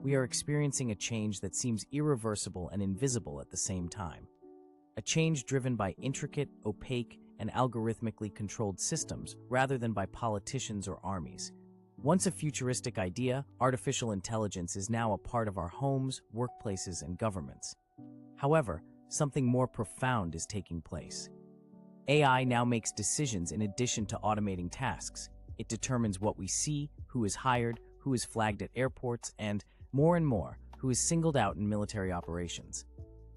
we are experiencing a change that seems irreversible and invisible at the same time. A change driven by intricate, opaque, and algorithmically controlled systems rather than by politicians or armies. Once a futuristic idea, artificial intelligence is now a part of our homes, workplaces, and governments. However, something more profound is taking place. AI now makes decisions in addition to automating tasks. It determines what we see, who is hired, who is flagged at airports, and more, who is singled out in military operations.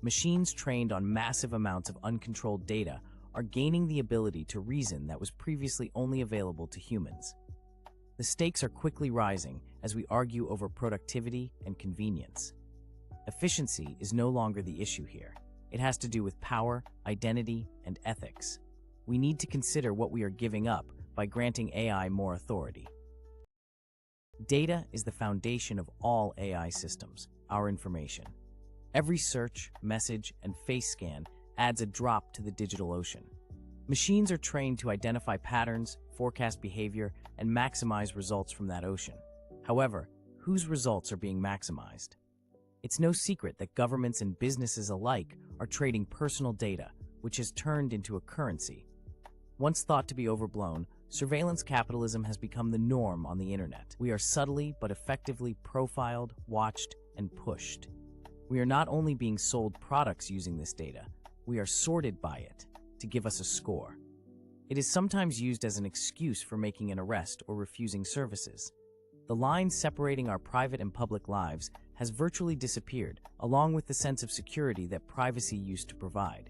Machines trained on massive amounts of uncontrolled data are gaining the ability to reason that was previously only available to humans. The stakes are quickly rising as we argue over productivity and convenience. Efficiency is no longer the issue here. It has to do with power, identity, and ethics. We need to consider what we are giving up by granting AI more authority. Data is the foundation of all AI systems, our information. Every search, message, and face scan adds a drop to the digital ocean. Machines are trained to identify patterns, forecast behavior, and maximize results from that ocean. However, whose results are being maximized? It's no secret that governments and businesses alike are trading personal data, which has turned into a currency. Once thought to be overblown, surveillance capitalism has become the norm on the internet. We are subtly but effectively profiled, watched, and pushed. We are not only being sold products using this data, we are sorted by it to give us a score. It is sometimes used as an excuse for making an arrest or refusing services. The line separating our private and public lives has virtually disappeared, along with the sense of security that privacy used to provide.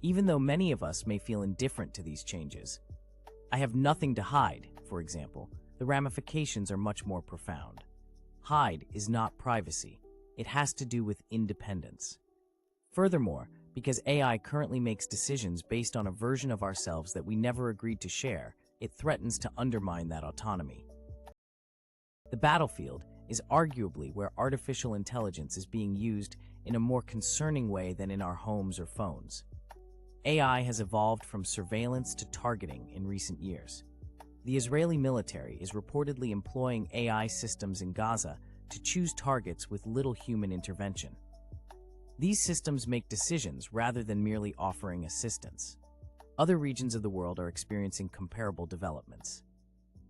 Even though many of us may feel indifferent to these changes, I have nothing to hide, for example, the ramifications are much more profound. Hide is not privacy. It has to do with independence. Furthermore, because AI currently makes decisions based on a version of ourselves that we never agreed to share, it threatens to undermine that autonomy. The battlefield is arguably where artificial intelligence is being used in a more concerning way than in our homes or phones. AI has evolved from surveillance to targeting in recent years. The Israeli military is reportedly employing AI systems in Gaza to choose targets with little human intervention. These systems make decisions rather than merely offering assistance. Other regions of the world are experiencing comparable developments.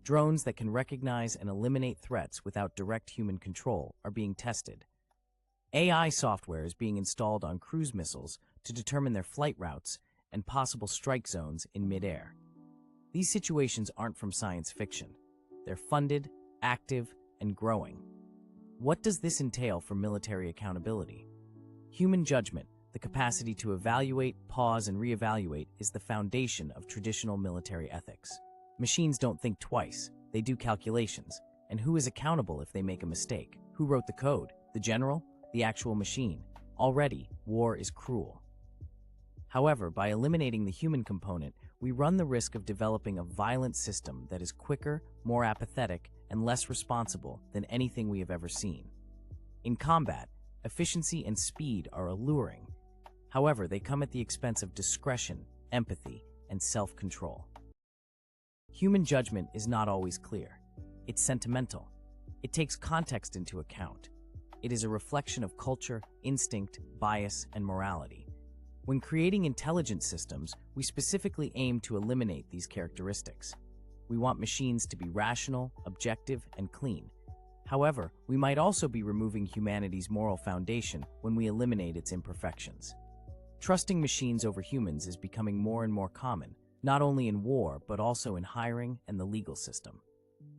Drones that can recognize and eliminate threats without direct human control are being tested. AI software is being installed on cruise missiles to determine their flight routes and possible strike zones in midair. These situations aren't from science fiction. They're funded, active, and growing. What does this entail for military accountability? Human judgment, the capacity to evaluate, pause, and reevaluate, is the foundation of traditional military ethics. Machines don't think twice, they do calculations. And who is accountable if they make a mistake? Who wrote the code? The general? The actual machine? Already, war is cruel. However, by eliminating the human component, we run the risk of developing a violent system that is quicker, more apathetic, and less responsible than anything we have ever seen. In combat, efficiency and speed are alluring. However, they come at the expense of discretion, empathy, and self-control. Human judgment is not always clear. It's sentimental. It takes context into account. It is a reflection of culture, instinct, bias, and morality. When creating intelligent systems, we specifically aim to eliminate these characteristics. We want machines to be rational, objective, and clean. However, we might also be removing humanity's moral foundation when we eliminate its imperfections. Trusting machines over humans is becoming more and more common, not only in war, but also in hiring and the legal system.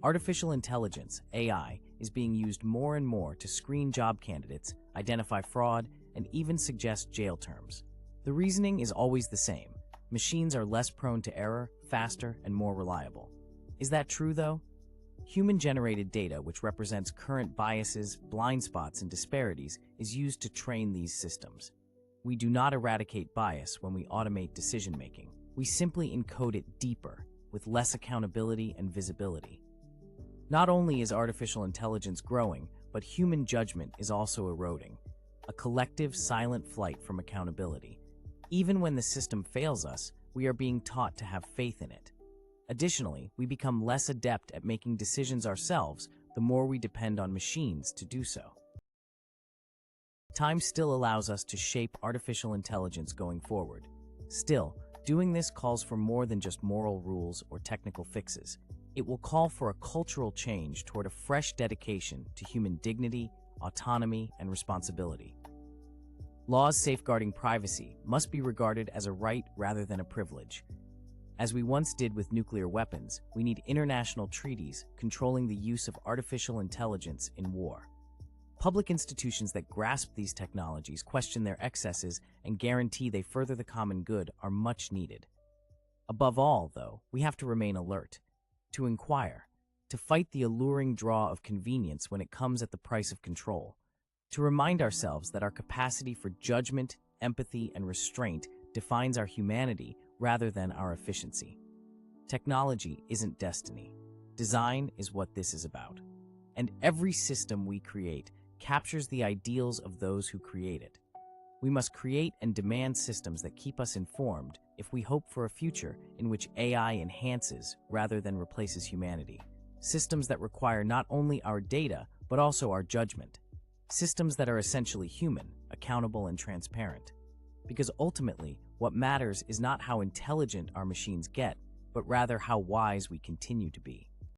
Artificial intelligence, AI, is being used more and more to screen job candidates, identify fraud, and even suggest jail terms. The reasoning is always the same. Machines are less prone to error, faster, and more reliable. Is that true, though? Human-generated data, which represents current biases, blind spots, and disparities, is used to train these systems. We do not eradicate bias when we automate decision-making. We simply encode it deeper, with less accountability and visibility. Not only is artificial intelligence growing, but human judgment is also eroding. A collective, silent flight from accountability. Even when the system fails us, we are being taught to have faith in it. Additionally, we become less adept at making decisions ourselves the more we depend on machines to do so. Time still allows us to shape artificial intelligence going forward. Still, doing this calls for more than just moral rules or technical fixes. It will call for a cultural change toward a fresh dedication to human dignity, autonomy, and responsibility. Laws safeguarding privacy must be regarded as a right rather than a privilege. As we once did with nuclear weapons, we need international treaties controlling the use of artificial intelligence in war. Public institutions that grasp these technologies, question their excesses, and guarantee they further the common good are much needed. Above all, though, we have to remain alert, to inquire, to fight the alluring draw of convenience when it comes at the price of control, to remind ourselves that our capacity for judgment, empathy, and restraint defines our humanity rather than our efficiency. Technology isn't destiny. Design is what this is about. And every system we create captures the ideals of those who create it. We must create and demand systems that keep us informed if we hope for a future in which AI enhances rather than replaces humanity. Systems that require not only our data, but also our judgment. Systems that are essentially human, accountable, and transparent. Because ultimately, what matters is not how intelligent our machines get, but rather how wise we continue to be.